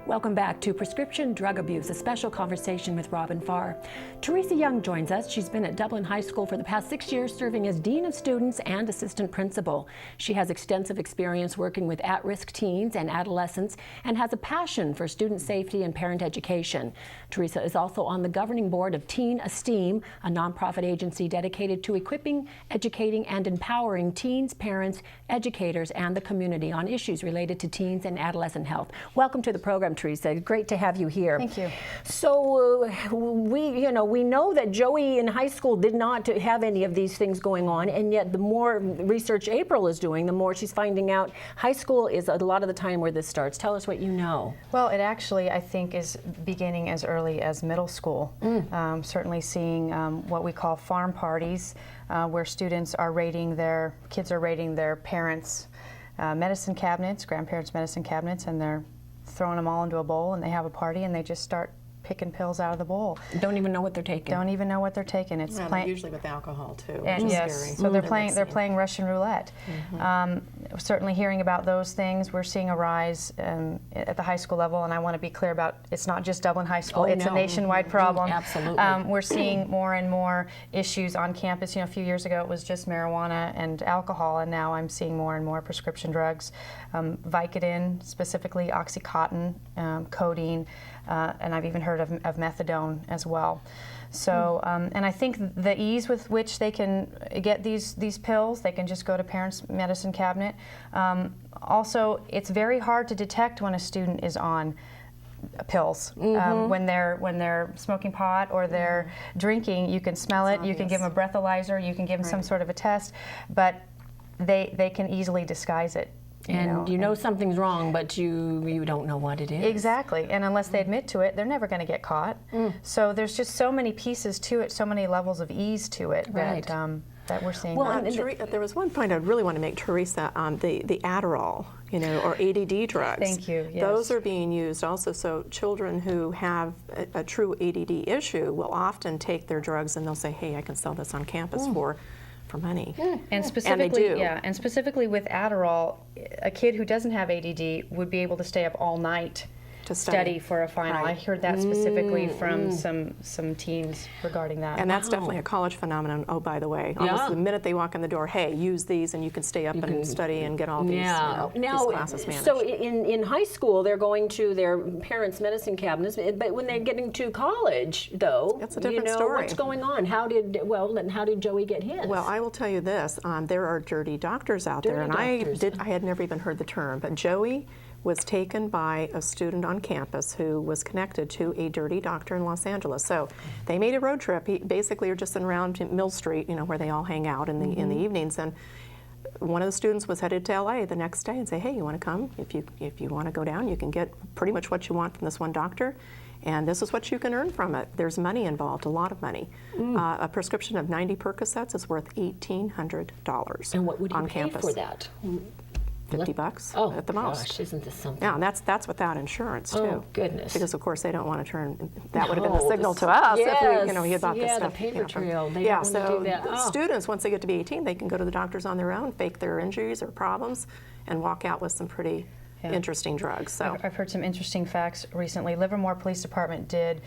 Welcome back to Prescription Drug Abuse, a special conversation with Robin Farr. Teresa Young joins us. She's been at Dublin High School for the past 6 years, serving as Dean of Students and Assistant Principal. She has extensive experience working with at-risk teens and adolescents and has a passion for student safety and parent education. Teresa is also on the governing board of Teen Esteem, a nonprofit agency dedicated to equipping, educating, and empowering teens, parents, educators, and the community on issues related to teens and adolescent health. Welcome to the program, Teresa. Great to have you here. Thank you. So we know that Joey in high school did not have any of these things going on, and yet the more research April is doing, the more she's finding out high school is a lot of the time where this starts. Tell us what you know. Well, it actually, I think, is beginning as early as middle school. Certainly seeing what we call farm parties, where students are rating kids are rating their parents' medicine cabinets, grandparents' medicine cabinets, and they're throwing them all into a bowl, and they have a party, and they just start picking pills out of the bowl. Don't even know what they're taking. Don't even know what they're taking. It's usually with alcohol too. And yes, scary. so they're playing Russian roulette. Certainly hearing about those things, we're seeing a rise at the high school level, and I want to be clear about it's not just Dublin High School. It's a nationwide problem. Absolutely. We're seeing more and more issues on campus. You know, a few years ago it was just marijuana and alcohol, and now I'm seeing more and more prescription drugs, Vicodin, specifically OxyContin, codeine, and I've even heard of methadone as well. So, and I think the ease with which they can get these pills, they can just go to parents' medicine cabinet. Also, it's very hard to detect when a student is on pills. When they're smoking pot or they're drinking, you can smell it. You can give them a breathalyzer. You can give them some sort of a test, but they can easily disguise it. And you know something's wrong, but you don't know what it is. Exactly, and unless they admit to it, they're never going to get caught. So there's just so many pieces to it, so many levels of ease to it that we're seeing. Well, there was one point I really want to make, Teresa, the Adderall, or ADD drugs. Thank you. Yes. Those are being used also, so children who have a true ADD issue will often take their drugs and they'll say, hey, I can sell this on campus for money. And specifically, and specifically with Adderall, a kid who doesn't have ADD would be able to stay up all night to study for a final. Right. I heard that specifically from some teens regarding that. And that's definitely a college phenomenon, oh, by the way. Almost the minute they walk in the door, hey, use these and you can stay up and study and get all these, these classes managed. So in high school, they're going to their parents' medicine cabinets, but when they're getting to college, though, it's a different story. What's going on? How did Joey get his? Well, I will tell you this, there are dirty doctors out there, and I had never even heard the term, but Joey was taken by a student on campus who was connected to a dirty doctor in Los Angeles. So they made a road trip. He basically are just around Mill Street, where they all hang out in the evenings. And one of the students was headed to LA the next day and say, hey, you want to come? If you want to go down, you can get pretty much what you want from this one doctor. And this is what you can earn from it. There's money involved, a lot of money. A prescription of 90 Percocets is worth $1,800 and what would you on pay campus. for that? $50 at the most. Gosh, isn't this something? Yeah, and that's without insurance too. Oh goodness! Because of course they don't want to turn. That would have been the signal to us if we, he had bought this stuff. The paper trail. They yeah, don't so want to do that. Students, once they get to be 18, they can go to the doctors on their own, fake their injuries or problems, and walk out with some pretty interesting drugs. So I've heard some interesting facts recently. Livermore Police Department did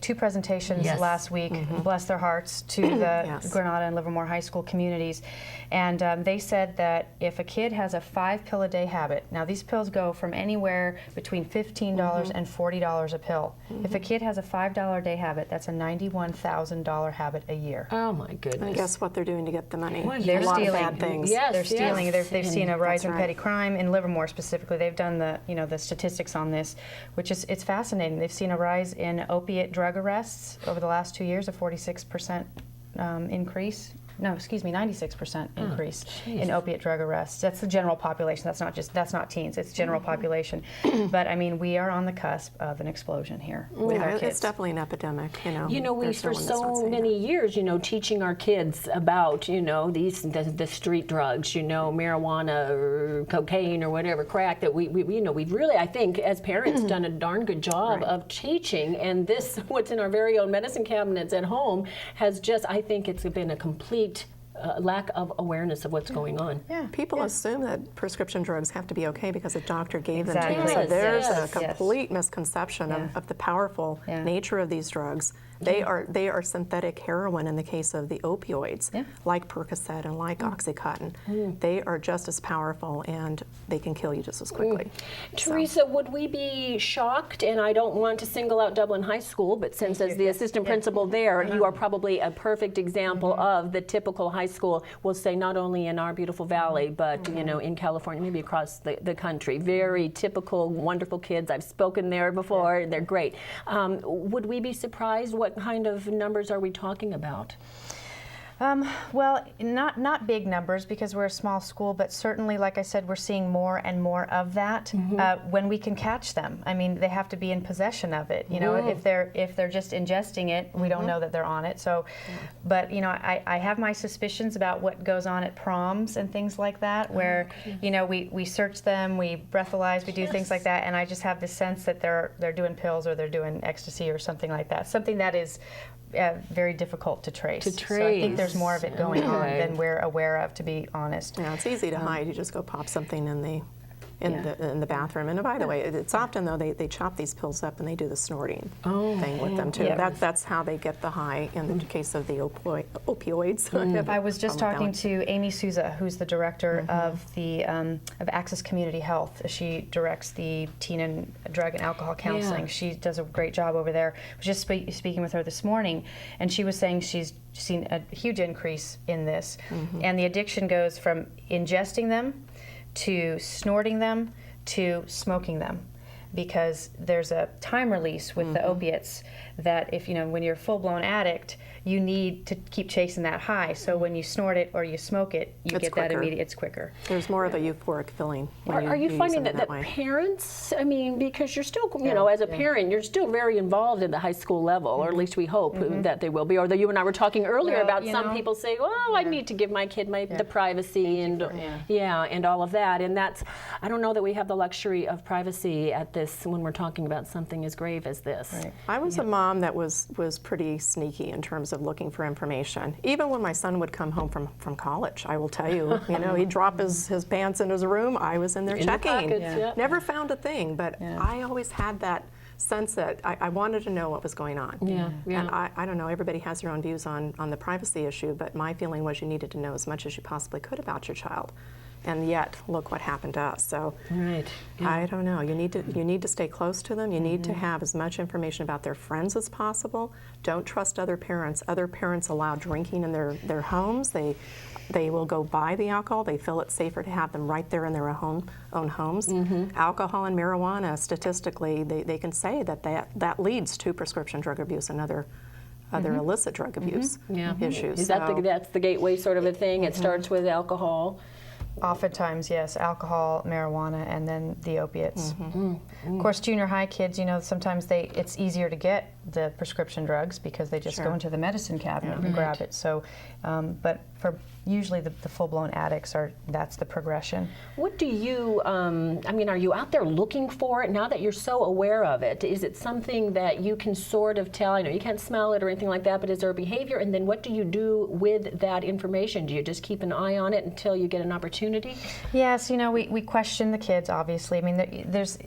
two presentations last week, bless their hearts, to the Granada and Livermore High School communities. And they said that if a kid has a 5-pill-a-day habit, now these pills go from anywhere between $15 and $40 a pill. If a kid has a $5 a day habit, that's a $91,000 habit a year. Oh my goodness! And guess what they're doing to get the money? Well, they're stealing. A lot of bad things. Yes, they're stealing. They've seen a rise in petty crime in Livermore specifically. They've done the statistics on this, which is it's fascinating. They've seen a rise in opiate drug arrests over the last 2 years, a 46% increase. No, excuse me, 96% increase in opiate drug arrests. That's the general population. That's not teens. It's general population. But I mean, we are on the cusp of an explosion here with our kids. It's definitely an epidemic. We for so many years, teaching our kids about the street drugs, marijuana or cocaine or whatever, crack, that we've really, I think, as parents, done a darn good job of teaching. And this, what's in our very own medicine cabinets at home, has just, I think it's been a complete lack of awareness of what's going on. Yeah. People assume that prescription drugs have to be okay because a doctor gave Exactly. them to you. So Yes, there's yes. a complete misconception Yeah. of the powerful Yeah. nature of these drugs. They are synthetic heroin in the case of the opioids, Yeah. like Percocet and like OxyContin. They are just as powerful and they can kill you just as quickly. So- Teresa, would we be shocked, and I don't want to single out Dublin High School, but since as the assistant principal there, you are probably a perfect example of the typical high school, we'll say not only in our beautiful valley, but you know, in California, maybe across the country. Very typical, wonderful kids. I've spoken there before. They're great. Would we be surprised? What kind of numbers are we talking about? Well, not big numbers because we're a small school, but certainly, like I said, we're seeing more and more of that when we can catch them. I mean, they have to be in possession of it. You know, if they're just ingesting it, we don't know that they're on it. So, but you know, I have my suspicions about what goes on at proms and things like that, where you know we search them, we breathalyze, we do things like that, and I just have the sense that they're doing pills or they're doing ecstasy or something like that. Something that is very difficult to trace. So I think there's more of it going on than we're aware of, to be honest. Yeah, it's easy to hide. You just go pop something in the bathroom. And by the way, it's often though they chop these pills up and they do the snorting thing with them too. Yeah. That's how they get the high in the case of the opioids. I was just talking to Amy Souza, who's the director of the of Access Community Health. She directs the teen and drug and alcohol counseling. She does a great job over there. I was just speaking with her this morning, and she was saying she's seen a huge increase in this, and the addiction goes from ingesting them to snorting them to smoking them, because there's a time release with the opiates that if you know when you're a full-blown addict, you need to keep chasing that high. So when you snort it or you smoke it, you It's get that quicker. immediate. It's quicker. There's more of a euphoric feeling. when Are you use finding them that way. parents, I mean, because you're still, you know, as a parent, you're still very involved at the high school level, or at least we hope that they will be. Or that you and I were talking earlier Well, about you some know, people say, oh, I need to give my kid the privacy and and all of that. And that's, I don't know that we have the luxury of privacy at this when we're talking about something as grave as this. Right. I was a mom that was pretty sneaky in terms of looking for information. Even when my son would come home from college, I will tell you, you know, he'd drop his pants in his room. I was in there In the checking. pockets, yeah. Never found a thing, but I always had that sense that I wanted to know what was going on. Yeah, yeah. And I don't know, everybody has their own views on the privacy issue, but my feeling was you needed to know as much as you possibly could about your child. And yet, look what happened to us. So Right. I don't know. You need to stay close to them. You need to have as much information about their friends as possible. Don't trust other parents. Other parents allow drinking in their homes. They will go buy the alcohol. They feel it's safer to have them right there in their own homes. Alcohol and marijuana, statistically, they can say that leads to prescription drug abuse and other illicit drug abuse issues. Is that that's the gateway sort of a thing? It starts with alcohol. Oftentimes, yes, alcohol, marijuana, and then the opiates. Of course, junior high kids, you know, sometimes it's easier to get the prescription drugs because they just go into the medicine cabinet and grab it. So, but for usually the full-blown addicts, that's the progression. What do you, I mean, are you out there looking for it now that you're so aware of it? Is it something that you can sort of tell? I know you can't smell it or anything like that, but is there a behavior? And then what do you do with that information? Do you just keep an eye on it until you get an opportunity? Yes, you know, we question the kids, obviously. I mean, there's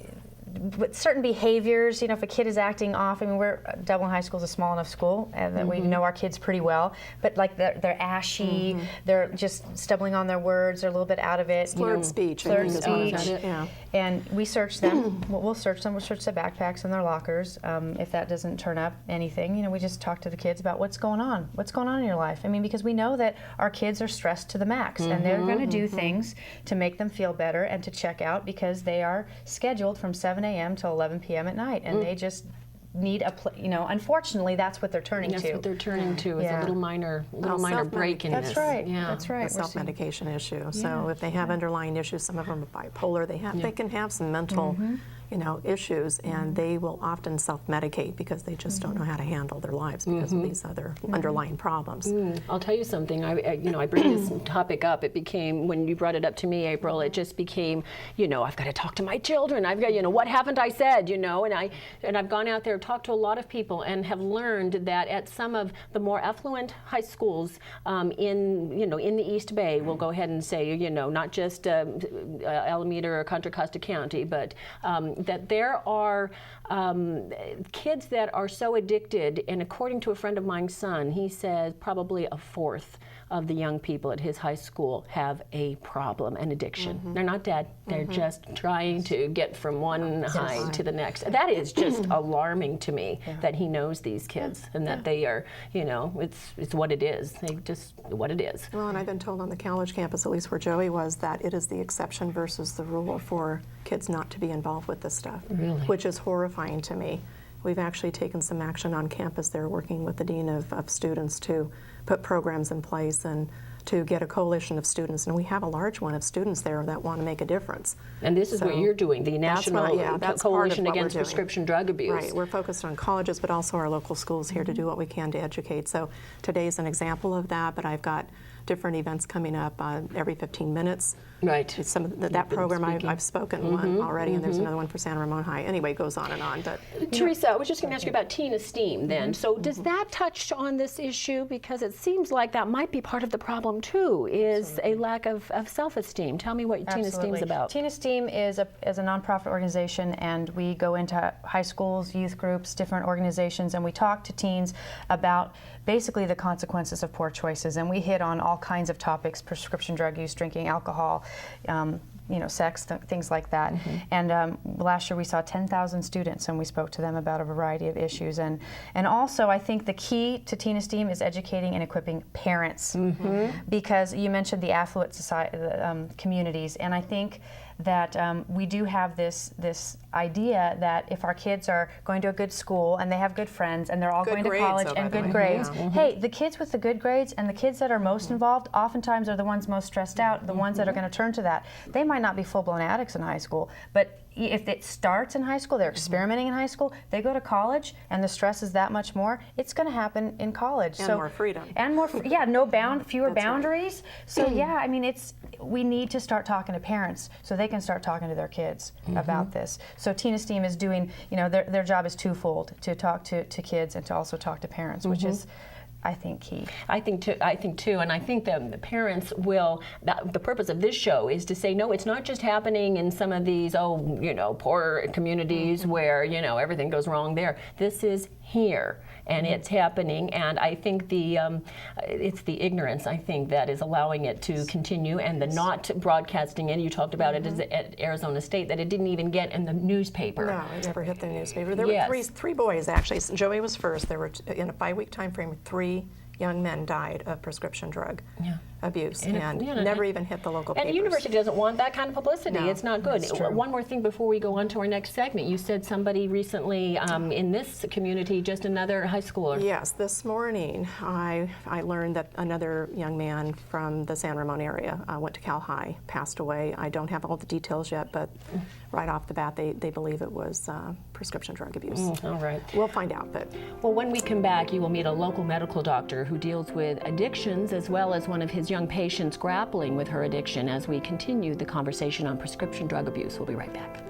with certain behaviors, you know, if a kid is acting off, I mean, Dublin High School is a small enough school, and that we know our kids pretty well, but like they're ashy, they're just stumbling on their words, they're a little bit out of it. Slurred speech. Slurred I think is one of speech. them. Yeah. And we search them. We'll search them. We'll search their backpacks and their lockers. If that doesn't turn up anything, you know, we just talk to the kids about what's going on. What's going on in your life? I mean, because we know that our kids are stressed to the max, and they're going to do things to make them feel better and to check out because they are scheduled from 7 a.m. till 11 p.m. at night, and they just need you know, unfortunately, that's what they're turning to. That's what they're turning to, is a little minor break in That's this. right. Yeah. That's right. A self-medication issue. So if they have underlying issues, some of them are bipolar. They can have some mental issues, and they will often self-medicate because they just don't know how to handle their lives because of these other underlying problems. I'll tell you something. I bring this topic up. It became, when you brought it up to me, April, it just became, I've got to talk to my children. I've got, what haven't I said, and I've gone out there, talked to a lot of people, and have learned that at some of the more affluent high schools in the East Bay, we'll go ahead and say, not just Alameda or Contra Costa County, but that there are kids that are so addicted, and according to a friend of mine's son, he says probably a fourth of the young people at his high school have a problem, an addiction. They're not dead. They're just trying to get from one high to the next. That is just alarming to me that he knows these kids and that they are, it's what it is. They just, what it is. Well, and I've been told on the college campus, at least where Joey was, that it is the exception versus the rule for kids not to be involved with this stuff, which is horrifying to me. We've actually taken some action on campus there, working with the dean of students to put programs in place and to get a coalition of students. And we have a large one of students there that want to make a difference. And this is what you're doing, the National Coalition Against Prescription Drug Abuse. Right, we're focused on colleges, but also our local schools here to do what we can to educate. So today's an example of that, but I've got different events coming up every 15 minutes. Right. Some of that program I've spoken one already, and there's another one for San Ramon High. Anyway, it goes on and on. But Teresa, I was just going to ask you about teen esteem then. So does that touch on this issue? Because it seems like that might be part of the problem too, is a lack of self-esteem. Tell me what Teen Esteem is about. Teen Esteem is a nonprofit organization, and we go into high schools, youth groups, different organizations, and we talk to teens about basically the consequences of poor choices. And we hit on all kinds of topics: prescription drug use, drinking, alcohol, sex, things like that. And last year we saw 10,000 students, and we spoke to them about a variety of issues. And also, I think the key to Teen Esteem is educating and equipping parents, because you mentioned the affluent society, communities, and I think that we do have this idea that if our kids are going to a good school and they have good friends and they're all going to college and good grades, hey, the kids with the good grades and the kids that are most involved oftentimes are the ones most stressed out, the ones that are going to turn to that. They might not be full-blown addicts in high school, but if it starts in high school, they're experimenting in high school, they go to college and the stress is that much more, it's going to happen in college. And more freedom. And more, fewer boundaries. Right. So yeah, I mean, we need to start talking to parents so they can start talking to their kids about this. So Teen Esteem is doing, their job is twofold: to talk to kids and to also talk to parents, which is, I think, key. I think too, and I think that the parents will. The purpose of this show is to say, no, it's not just happening in some of these, poor communities where everything goes wrong there. This is here, and it's happening. And I think it's the ignorance, I think, that is allowing it to continue, and the not broadcasting it. You talked about it at Arizona State, that it didn't even get in the newspaper. No, it never hit the newspaper. There were three boys, actually. Joey was first. There were, in a 5-week time frame, 3 young men died of prescription drug abuse, and never even hit the local papers. And the university doesn't want that kind of publicity. No, it's not good. One more thing before we go on to our next segment. You said somebody recently in this community, just another high schooler. Yes, this morning I learned that another young man from the San Ramon area went to Cal High, passed away. I don't have all the details yet, but right off the bat they believe it was prescription drug abuse. All right. We'll find out. Well, when we come back, you will meet a local medical doctor who deals with addictions, as well as one of his young patients grappling with her addiction, as we continue the conversation on prescription drug abuse. We'll be right back.